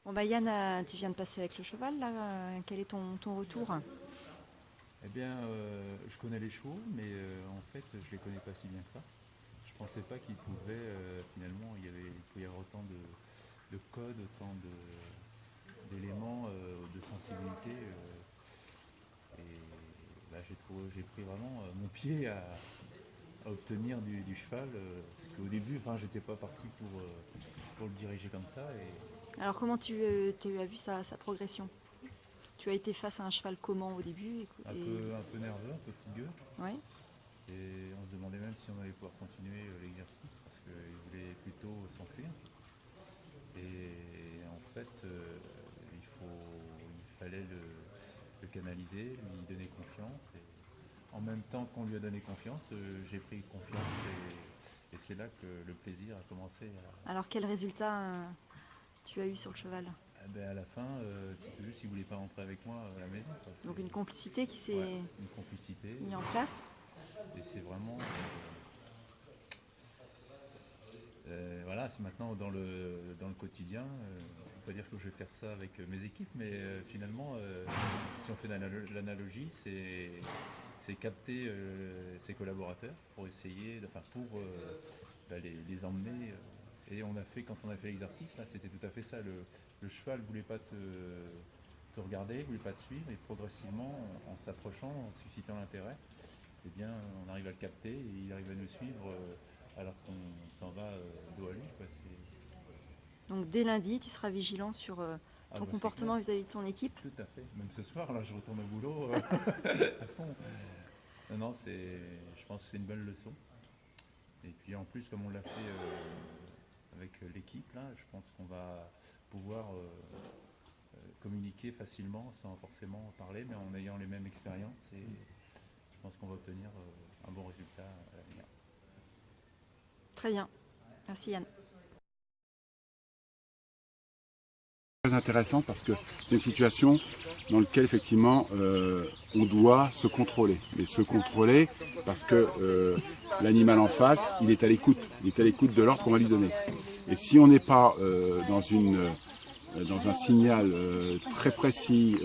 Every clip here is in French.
Bon bah Yann, tu viens de passer avec le cheval là, quel est ton retour? Eh bien, je connais les chevaux, mais en fait, je les connais pas si bien que ça. Je pensais pas qu'il pouvait, finalement, il pouvait y avoir autant de codes, autant d'éléments, de sensibilité. Et là, j'ai pris vraiment mon pied à obtenir du cheval, parce qu'au début, enfin, j'étais pas parti pour le diriger comme ça. Alors comment tu as vu sa progression? Tu as été face à un cheval comment au début? Un peu nerveux, un peu fougueux. Ouais. Et on se demandait même si on allait pouvoir continuer l'exercice parce qu'il voulait plutôt s'enfuir. Et en fait, il fallait le canaliser, lui donner confiance. Et en même temps qu'on lui a donné confiance, j'ai pris confiance et c'est là que le plaisir a commencé à. Alors quel résultat tu as eu sur le cheval? Eh ben, à la fin, c'était juste qu'il ne voulait pas rentrer avec moi à la maison, quoi. Donc une complicité qui s'est Ouais, une complicité. mise en place. Et c'est vraiment. Voilà, c'est maintenant dans le quotidien. On peut dire que je vais faire ça avec mes équipes, mais finalement, si on fait l'analogie, c'est capter ses collaborateurs pour essayer, enfin pour les emmener. Et quand on a fait l'exercice, là, c'était tout à fait ça. Le cheval ne voulait pas te regarder, ne voulait pas te suivre, et progressivement, en s'approchant, en suscitant l'intérêt, eh bien, on arrive à le capter et il arrive à nous suivre alors qu'on s'en va dos à lui, quoi. Donc dès lundi, tu seras vigilant sur ton comportement vis-à-vis de ton équipe. Tout à fait. Même ce soir, là, je retourne au boulot à fond. Non, non, je pense que c'est une bonne leçon. Et puis en plus, comme on l'a fait avec l'équipe, là, je pense qu'on va pouvoir communiquer facilement sans forcément parler, mais en ayant les mêmes expériences. Et je pense qu'on va obtenir un bon résultat à l'avenir. Très bien. Merci Yann. Très intéressant parce que c'est une situation dans laquelle effectivement on doit se contrôler. Mais se contrôler parce que l'animal en face, il est à l'écoute. Il est à l'écoute de l'ordre qu'on va lui donner. Et si on n'est pas dans un signal très précis,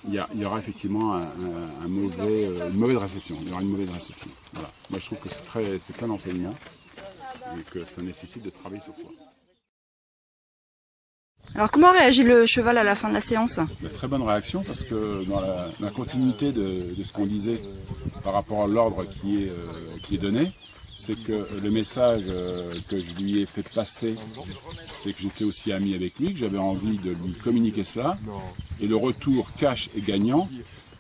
il y aura effectivement une mauvaise réception. Il y aura une mauvaise réception. Voilà. Moi je trouve que c'est très enseignement et que ça nécessite de travailler sur soi. Alors comment réagit le cheval à la fin de la séance? Très bonne réaction parce que dans la continuité de ce qu'on disait par rapport à l'ordre qui est donné, c'est que le message que je lui ai fait passer, c'est que j'étais aussi ami avec lui, que j'avais envie de lui communiquer cela. Et le retour cash et gagnant,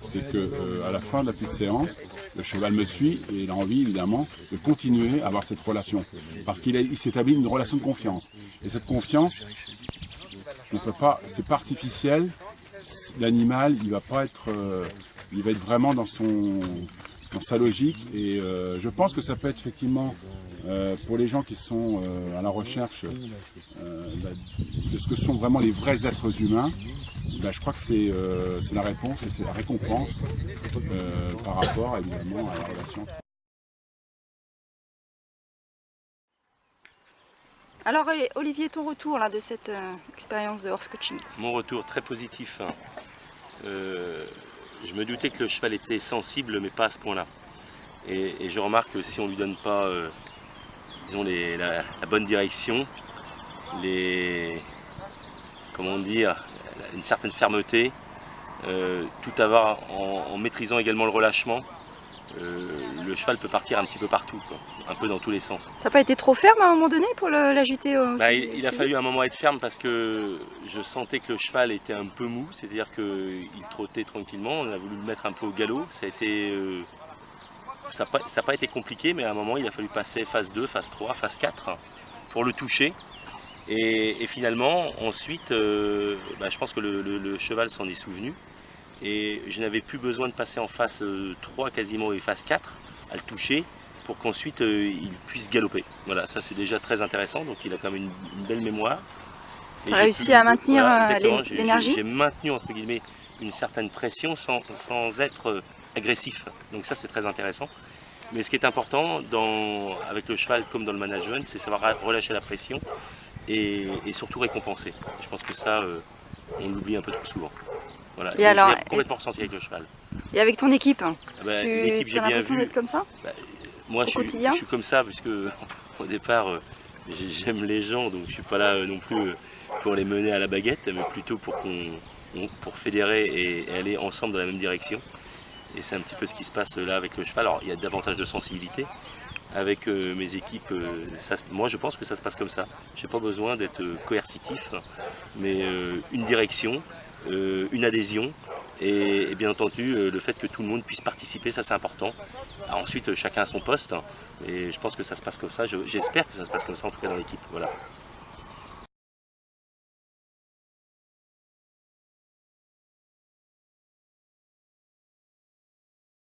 c'est que à la fin de la petite séance, le cheval me suit et il a envie évidemment de continuer à avoir cette relation. Parce qu'il s'établit une relation de confiance. Et cette confiance, on peut pas, c'est pas artificiel. L'animal, il va être vraiment dans sa logique. Et je pense que ça peut être effectivement pour les gens qui sont à la recherche de ce que sont vraiment les vrais êtres humains. Je crois que c'est la réponse et c'est la récompense par rapport évidemment à la relation. Alors Olivier, ton retour là, de cette expérience de horse coaching? Mon retour très positif. Je me doutais que le cheval était sensible, mais pas à ce point-là. Et je remarque que si on ne lui donne pas disons la bonne direction, comment dire, une certaine fermeté, tout avoir en maîtrisant également le relâchement, le cheval peut partir un petit peu partout, quoi, un peu dans tous les sens. Ça n'a pas été trop ferme à un moment donné pour l'agiter il a fallu un moment être ferme parce que je sentais que le cheval était un peu mou, c'est-à-dire qu'il trottait tranquillement, on a voulu le mettre un peu au galop, ça n'a pas été compliqué, mais à un moment il a fallu passer phase 2, phase 3, phase 4 pour le toucher. Et finalement, ensuite, je pense que le cheval s'en est souvenu. Et je n'avais plus besoin de passer en phase 3 quasiment et phase 4 à le toucher pour qu'ensuite il puisse galoper. Voilà, ça c'est déjà très intéressant, donc il a quand même une belle mémoire. Tu as réussi à maintenir l'énergie? J'ai maintenu entre guillemets une certaine pression sans être agressif, donc ça c'est très intéressant. Mais ce qui est important avec le cheval comme dans le management, c'est savoir relâcher la pression et surtout récompensé. Je pense que ça, on l'oublie un peu trop souvent. Voilà. Et alors, je l'ai complètement ressenti avec le cheval. Et avec ton équipe, L'équipe, tu j'ai as bien l'impression vu. d'être comme ça Moi, au quotidien je suis comme ça, puisque au départ, j'aime les gens, donc je suis pas là non plus pour les mener à la baguette, mais plutôt pour fédérer et aller ensemble dans la même direction. Et c'est un petit peu ce qui se passe là avec le cheval. Alors, il y a davantage de sensibilité. Avec mes équipes, moi je pense que ça se passe comme ça. Je n'ai pas besoin d'être coercitif, mais une direction, une adhésion, et bien entendu le fait que tout le monde puisse participer, ça c'est important. Alors, ensuite chacun a son poste, et je pense que ça se passe comme ça, j'espère que ça se passe comme ça en tout cas dans l'équipe. Voilà.